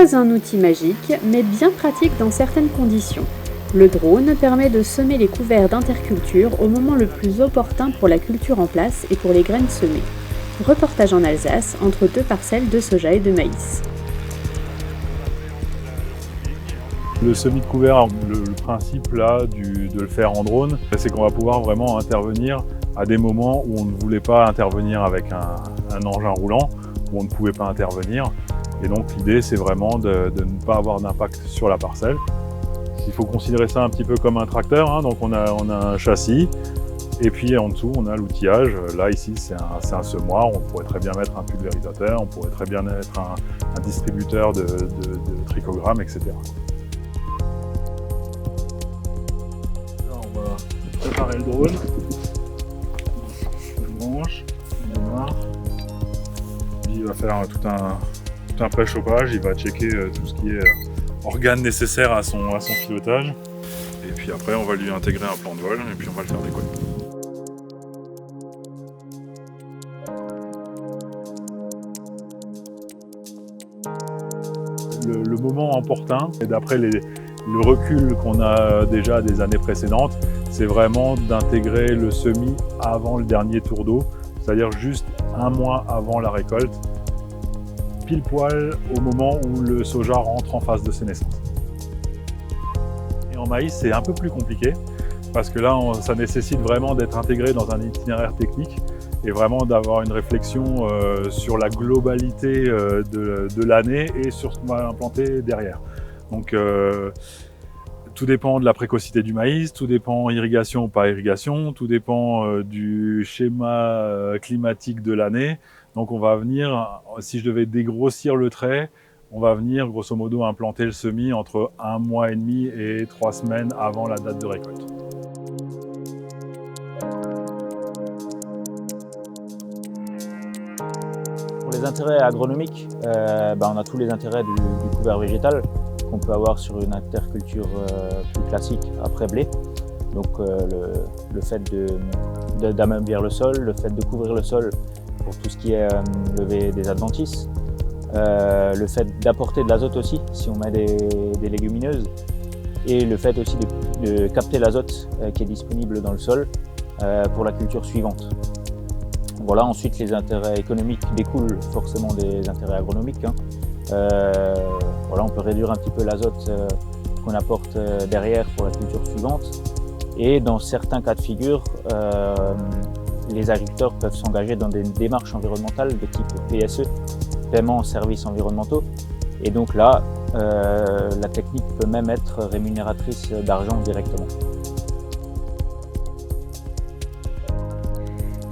Pas un outil magique, mais bien pratique dans certaines conditions. Le drone permet de semer les couverts d'interculture au moment le plus opportun pour la culture en place et pour les graines semées. Reportage en Alsace, entre 2 parcelles de soja et de maïs. Le semis de couvert, le principe là de le faire en drone, c'est qu'on va pouvoir vraiment intervenir à des moments où on ne voulait pas intervenir avec un engin roulant, où on ne pouvait pas intervenir. Et donc l'idée c'est vraiment de ne pas avoir d'impact sur la parcelle. Il faut considérer ça un petit peu comme un tracteur, hein. Donc on a un châssis et puis en dessous on a l'outillage. Là ici c'est un semoir, on pourrait très bien mettre un pulvérisateur, on pourrait très bien mettre un distributeur de trichogrammes, etc. On va préparer le drone. On le branche, on démarre. Il va faire tout un pré-chauffage, il va checker tout ce qui est organes nécessaires à son pilotage. Et puis après on va lui intégrer un plan de vol et puis on va le faire décoller. Le moment opportun, et d'après le recul qu'on a déjà des années précédentes, c'est vraiment d'intégrer le semis avant le dernier tour d'eau, c'est-à-dire juste un mois avant la récolte, pile poil au moment où le soja rentre en phase de sénescence. Et en maïs, c'est un peu plus compliqué, parce que là, ça nécessite vraiment d'être intégré dans un itinéraire technique et vraiment d'avoir une réflexion sur la globalité de l'année et sur ce qu'on va implanter derrière. Donc tout dépend de la précocité du maïs, tout dépend irrigation ou pas irrigation, tout dépend du schéma climatique de l'année. Donc on va venir, si je devais dégrossir le trait, on va venir grosso modo implanter le semis entre 1 mois et demi et 3 semaines avant la date de récolte. Pour les intérêts agronomiques, on a tous les intérêts du couvert végétal qu'on peut avoir sur une interculture plus classique après blé. Donc le fait d'ameublir le sol, le fait de couvrir le sol pour tout ce qui est levée des adventices, le fait d'apporter de l'azote aussi si on met des légumineuses, et le fait aussi de capter l'azote qui est disponible dans le sol pour la culture suivante. Voilà, ensuite les intérêts économiques découlent forcément des intérêts agronomiques, hein. Voilà, on peut réduire un petit peu l'azote qu'on apporte derrière pour la culture suivante, et dans certains cas de figure, les agriculteurs peuvent s'engager dans des démarches environnementales de type PSE, paiement en services environnementaux, et donc là, la technique peut même être rémunératrice d'argent directement.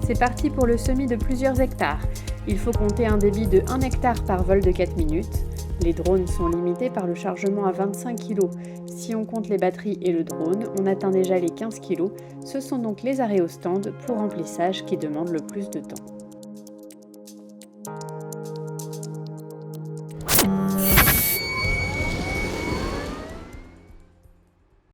C'est parti pour le semis de plusieurs hectares. Il faut compter un débit de 1 hectare par vol de 4 minutes. Les drones sont limités par le chargement à 25 kg. Si on compte les batteries et le drone, on atteint déjà les 15 kg. Ce sont donc les arrêts au stand pour remplissage qui demandent le plus de temps.